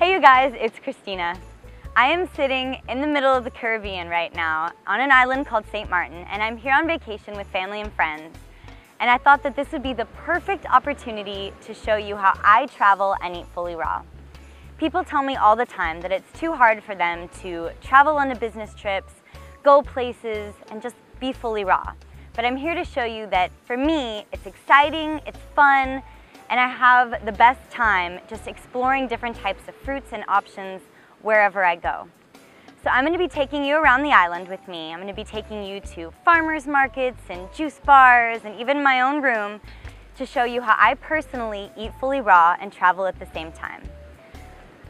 Hey you guys, it's Kristina. I am sitting in the middle of the Caribbean right now on an island called St. Martin, and I'm here on vacation with family and friends. And I thought that this would be the perfect opportunity to show you how I travel and eat fully raw. People tell me all the time that it's too hard for them to travel on business trips, go places, and just be fully raw. But I'm here to show you that for me, it's exciting, it's fun, and I have the best time just exploring different types of fruits and options wherever I go. So I'm going to be taking you around the island with me. I'm going to be taking you to farmers markets and juice bars and even my own room to show you how I personally eat fully raw and travel at the same time.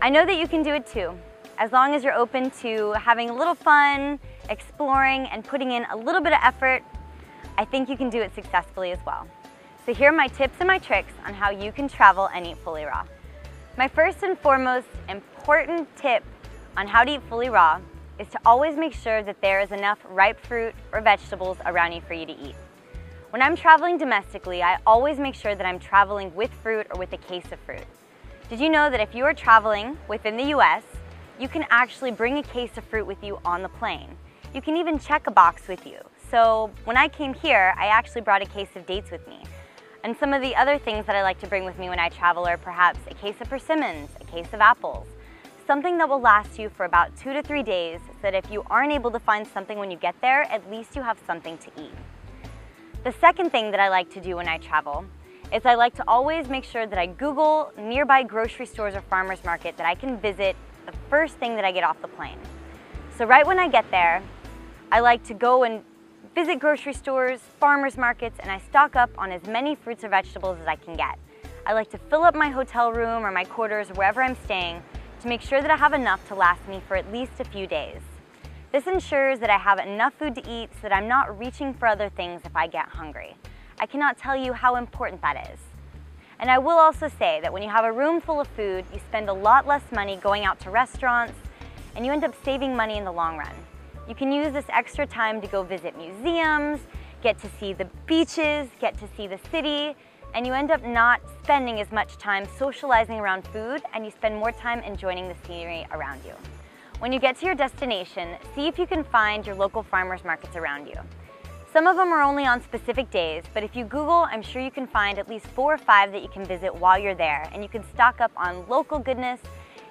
I know that you can do it too, as long as you're open to having a little fun, exploring, and putting in a little bit of effort. I think you can do it successfully as well. So here are my tips and my tricks on how you can travel and eat fully raw. My first and foremost important tip on how to eat fully raw is to always make sure that there is enough ripe fruit or vegetables around you for you to eat. When I'm traveling domestically, I always make sure that I'm traveling with fruit or with a case of fruit. Did you know that if you are traveling within the US, you can actually bring a case of fruit with you on the plane? You can even check a box with you. So when I came here, I actually brought a case of dates with me. And some of the other things that I like to bring with me when I travel are perhaps a case of persimmons, a case of apples, something that will last you for about 2 to 3 days so that if you aren't able to find something when you get there, at least you have something to eat. The second thing that I like to do when I travel is I like to always make sure that I Google nearby grocery stores or farmers market that I can visit the first thing that I get off the plane. So right when I get there, I like to go and visit grocery stores, farmers markets, and I stock up on as many fruits or vegetables as I can get. I like to fill up my hotel room or my quarters or wherever I'm staying to make sure that I have enough to last me for at least a few days. This ensures that I have enough food to eat so that I'm not reaching for other things if I get hungry. I cannot tell you how important that is. And I will also say that when you have a room full of food, you spend a lot less money going out to restaurants, and you end up saving money in the long run. You can use this extra time to go visit museums, get to see the beaches, get to see the city, and you end up not spending as much time socializing around food, and you spend more time enjoying the scenery around you. When you get to your destination, see if you can find your local farmers markets around you. Some of them are only on specific days, but if you Google, I'm sure you can find at least 4 or 5 that you can visit while you're there, and you can stock up on local goodness.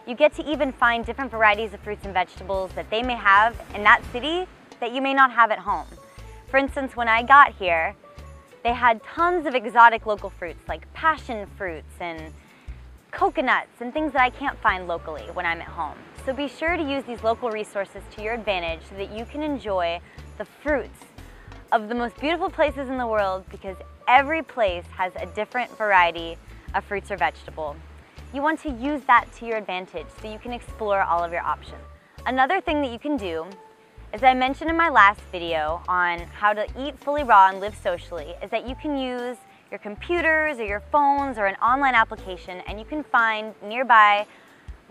You get to even find different varieties of fruits and vegetables that they may have in that city that you may not have at home. For instance, when I got here, they had tons of exotic local fruits like passion fruits and coconuts and things that I can't find locally when I'm at home. So be sure to use these local resources to your advantage so that you can enjoy the fruits of the most beautiful places in the world, because every place has a different variety of fruits or vegetable. You want to use that to your advantage so you can explore all of your options. Another thing that you can do, as I mentioned in my last video on how to eat fully raw and live socially, is that you can use your computers or your phones or an online application, and you can find nearby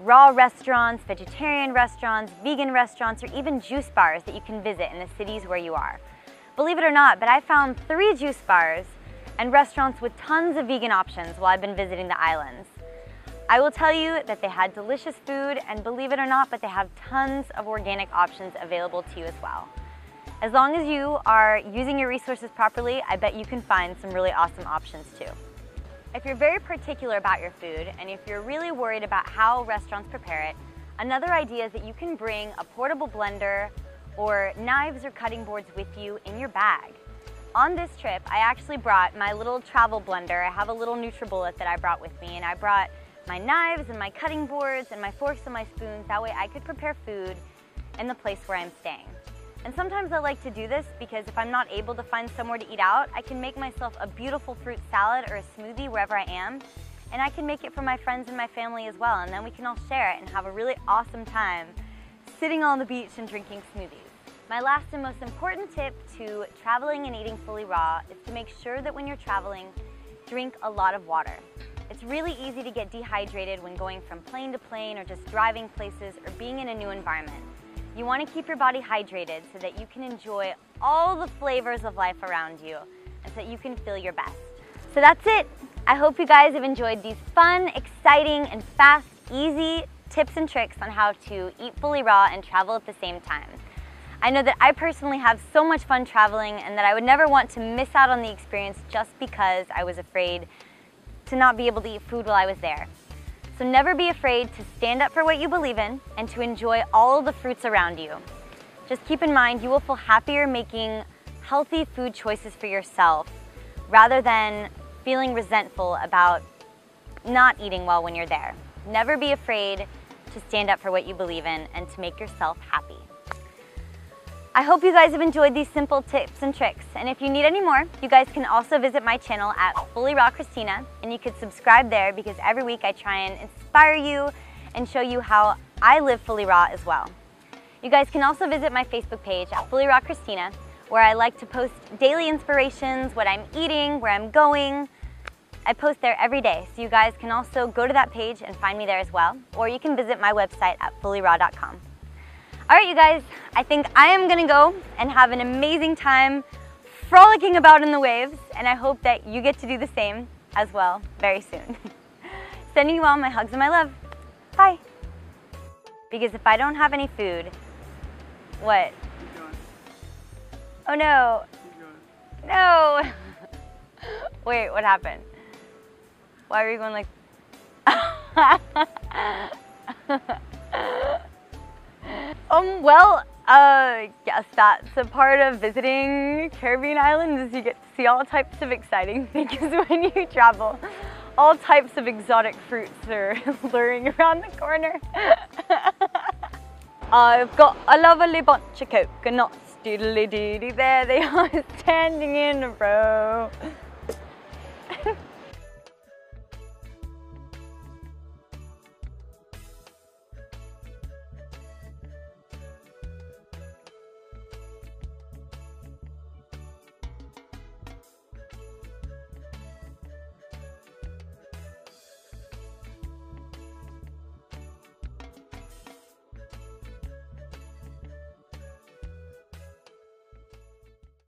raw restaurants, vegetarian restaurants, vegan restaurants, or even juice bars that you can visit in the cities where you are. Believe it or not, but I found 3 juice bars and restaurants with tons of vegan options while I've been visiting the islands. I will tell you that they had delicious food, and believe it or not, but they have tons of organic options available to you as well. As long as you are using your resources properly, I bet you can find some really awesome options too. If you're very particular about your food, and if you're really worried about how restaurants prepare it, another idea is that you can bring a portable blender or knives or cutting boards with you in your bag. On this trip, I actually brought my little travel blender. I have a little NutriBullet that I brought with me, and I brought my knives and my cutting boards and my forks and my spoons. That way I could prepare food in the place where I'm staying. And sometimes I like to do this because if I'm not able to find somewhere to eat out, I can make myself a beautiful fruit salad or a smoothie wherever I am, and I can make it for my friends and my family as well, and then we can all share it and have a really awesome time sitting on the beach and drinking smoothies. My last and most important tip to traveling and eating fully raw is to make sure that when you're traveling, drink a lot of water. It's really easy to get dehydrated when going from plane to plane or just driving places or being in a new environment. You want to keep your body hydrated so that you can enjoy all the flavors of life around you and so that you can feel your best. So that's it. I hope you guys have enjoyed these fun, exciting, and fast, easy tips and tricks on how to eat fully raw and travel at the same time. I know that I personally have so much fun traveling and that I would never want to miss out on the experience just because I was afraid to not be able to eat food while I was there. So never be afraid to stand up for what you believe in and to enjoy all of the fruits around you. Just keep in mind you will feel happier making healthy food choices for yourself rather than feeling resentful about not eating well when you're there. Never be afraid to stand up for what you believe in and to make yourself happy. I hope you guys have enjoyed these simple tips and tricks, and if you need any more, you guys can also visit my channel at FullyRaw Kristina, and you could subscribe there because every week I try and inspire you and show you how I live fully raw as well. You guys can also visit my Facebook page at FullyRaw Kristina, where I like to post daily inspirations, what I'm eating, where I'm going. I post there every day, so you guys can also go to that page and find me there as well, or you can visit my website at fullyraw.com. All right, you guys, I think I am gonna go and have an amazing time frolicking about in the waves, and I hope that you get to do the same as well very soon. Sending you all my hugs and my love. Bye. Because if I don't have any food, what? Keep going. Oh no. Keep going. No. Wait, what happened? Why were you going like... Yes, that's a part of visiting Caribbean islands is you get to see all types of exciting things when you travel. All types of exotic fruits are luring around the corner. I've got a lovely bunch of coconuts, doodly doody, there they are standing in a row.